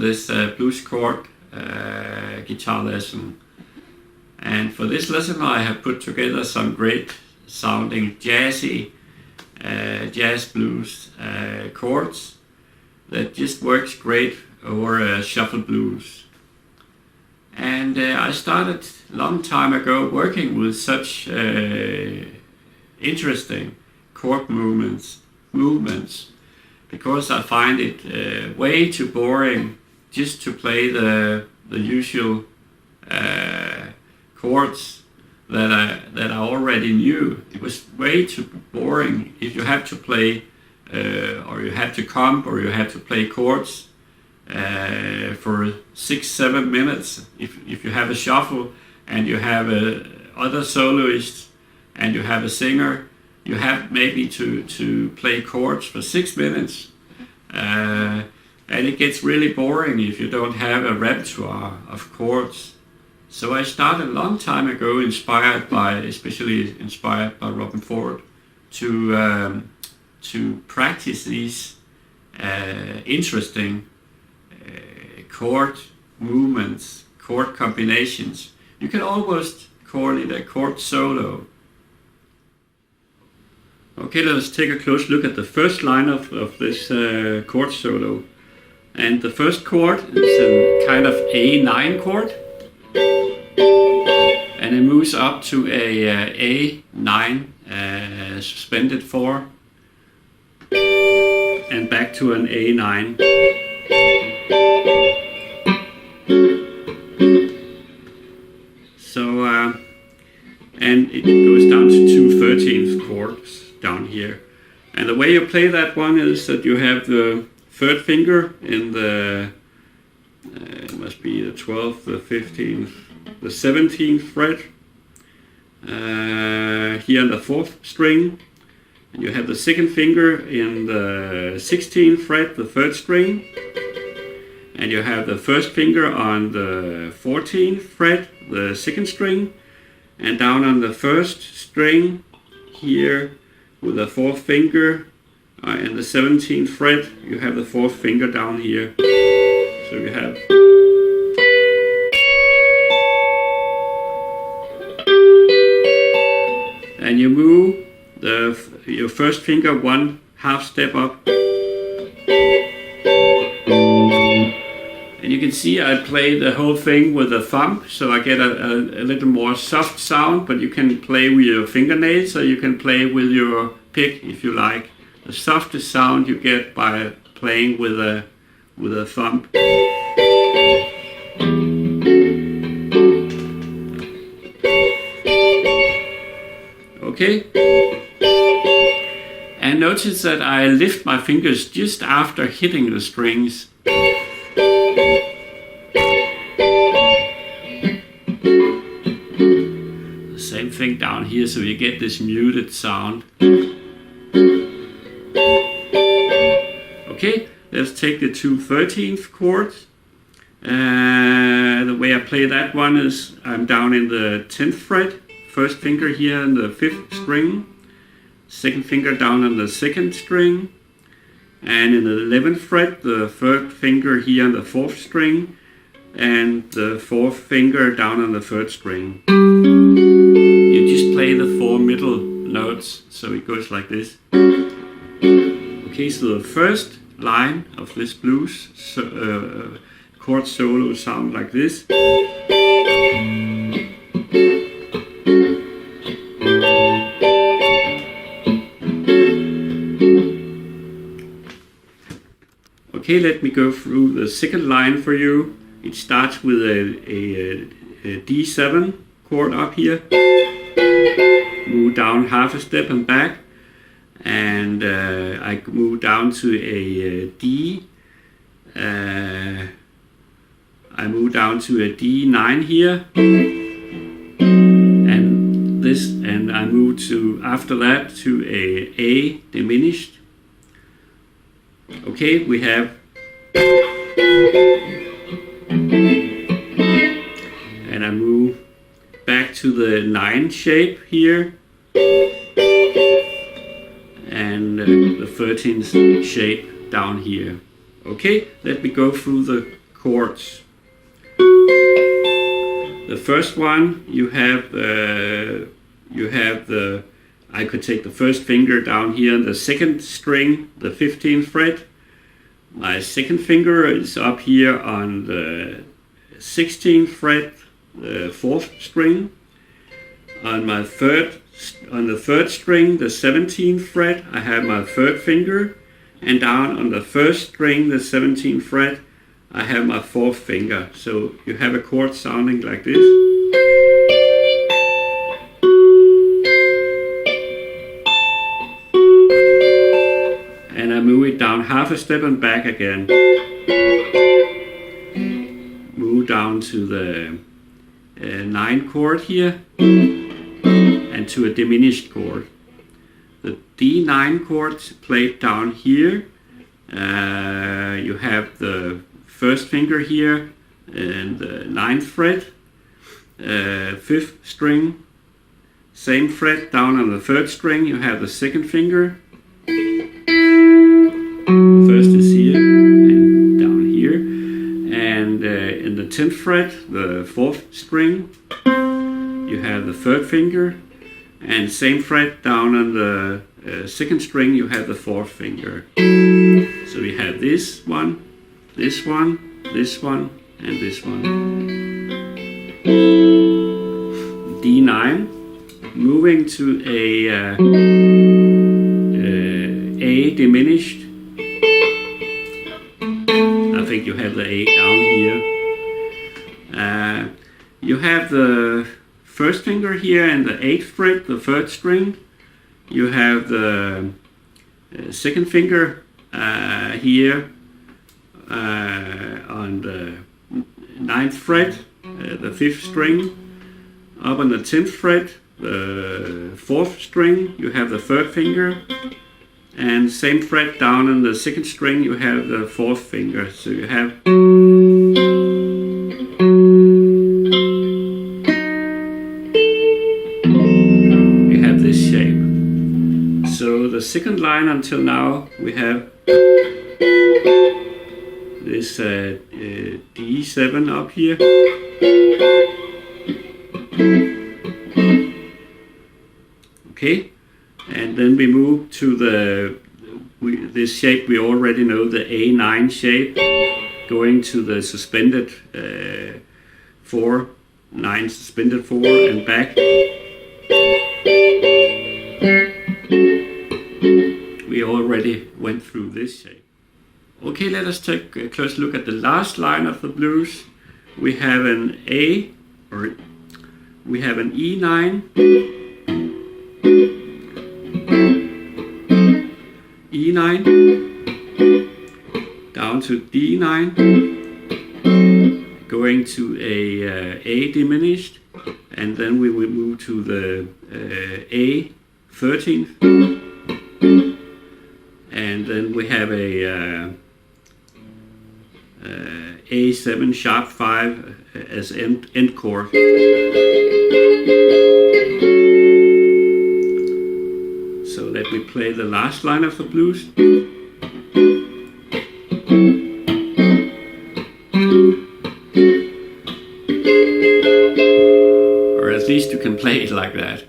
this blues chord guitar lesson. And for this lesson I have put together some great sounding jazzy jazz blues chords that just works great over shuffle blues. And I started a long time ago working with such interesting chord movements because I find it way too boring just to play the usual chords that I already knew. It was way too boring if you have to play or you have to comp or you have to play chords for 6-7 minutes. If you have a shuffle and you have other soloists and you have a singer, you have maybe to play chords for 6 minutes, and it gets really boring if you don't have a repertoire of chords. So I started a long time ago, especially inspired by Robben Ford, to practice these interesting chord movements, chord combinations. You can almost call it a chord solo. Okay, let's take a close look at the first line of this chord solo. And the first chord is a kind of A9 chord. And it moves up to a A9 suspended 4 and back to an A9. So and it goes down to 2/13 chords down here. And the way you play that one is that you have the third finger in the it must be the 12th, the 15th, the 17th fret here on the 4th string, and you have the second finger in the 16th fret, the 3rd string, and you have the first finger on the 14th fret, the 2nd string, and down on the 1st string here with the 4th finger in the 17th fret, you have the 4th finger down here. So you have and you move your first finger 1/2 step up. And you can see I play the whole thing with a thumb, so I get a little more soft sound, but you can play with your fingernails or you can play with your pick if you like. The softest sound you get by playing with a thumb. Okay. And notice that I lift my fingers just after hitting the strings. The same thing down here, so you get this muted sound. Okay, let's take the 2/13 chords. The way I play that one is I'm down in the 10th fret, first finger here in the 5th string, second finger down on the 2nd string, and in the 11th fret, the 3rd finger here on the 4th string, and the 4th finger down on the 3rd string. You just play the 4 middle notes, so it goes like this. Okay, so the first line of this blues chord solo sound like this. Okay, let me go through the second line for you. It starts with a D7 chord up here. Move down 1/2 step and back. And I move down to a D. I move down to a D9 here, and I move to after that to a diminished. Okay, we have and I move back to the 9 shape here. And the 13th shape down here. Okay, let me go through the chords. The first one you have the I could take the first finger down here on the second string, the 15th fret. My second finger is up here on the 16th fret, the 4th string. On the third string, the 17th fret, I have my third finger, and down on the first string, the 17th fret, I have my fourth finger. So you have a chord sounding like this. And I move it down half a step and back again. Move down to the 9 chord here and to a diminished chord. The D9 chord played down here. You have the first finger here and the 9th fret, 5th string, same fret down on the 3rd string. You have the second finger. First is here and down here, and in the 10th fret, the 4th string, you have the 3rd finger, and same fret down on the 2nd string, you have the 4th finger. So we have this one, this one, this one, and this one. D9, moving to a diminished. I think you have the A down here. You have the first finger here and the 8th fret, the 3rd string. You have the second finger here on the 9th fret, the 5th string. Up on the 10th fret, the 4th string, you have the 3rd finger. And same fret down on the 2nd string, you have the 4th finger. So you have this shape. So the second line until now, we have this D7 up here. Okay. And then we move to this shape we already know, the A9 shape, going to the suspended 4, 9 suspended 4 and back. We already went through this shape. Okay, let us take a close look at the last line of the blues. We have an E9. E9 down to D9, going to a diminished, and then we will move to the A13th, and then we have a A7 sharp 5 as end chord. So let me play the last line of the blues. Or at least you can play it like that.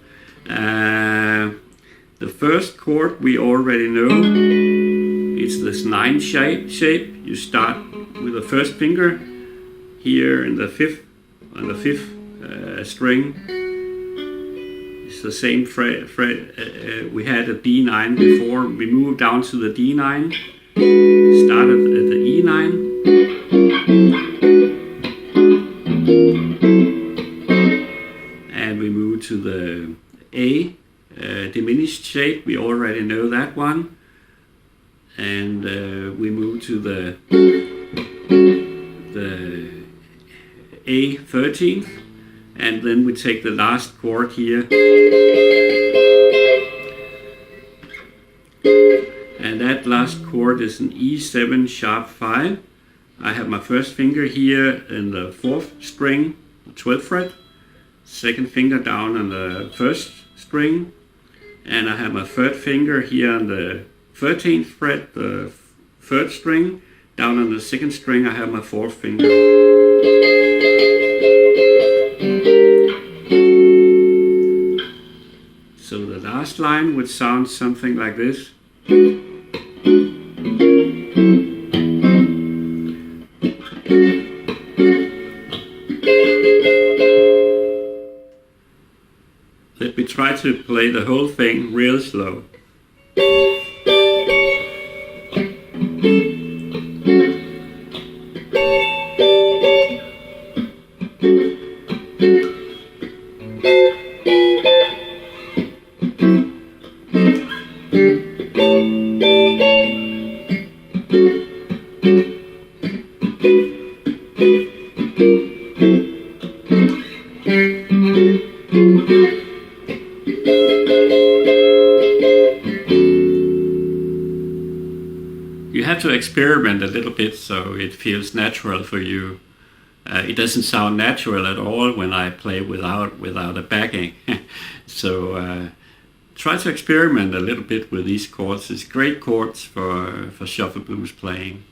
The first chord we already know. It's this 9 shape. You start with the first finger here in the 5th, on the 5th string. The same fret. We had a D9 before. We moved down to the D9. Started at the E9. And we moved to the A diminished shape. We already know that one. And we move to the A13th. And then we take the last chord here. And that last chord is an E7 sharp 5. I have my first finger here in the 4th string, the 12th fret. Second finger down on the 1st string. And I have my third finger here on the 13th fret, the 3rd string. Down on the second string I have my fourth finger. So the last line would sound something like this. Let me try to play the whole thing real slow. You have to experiment a little bit so it feels natural for you. It doesn't sound natural at all when I play without a backing. So try to experiment a little bit with these chords. It's great chords for shuffle blues playing.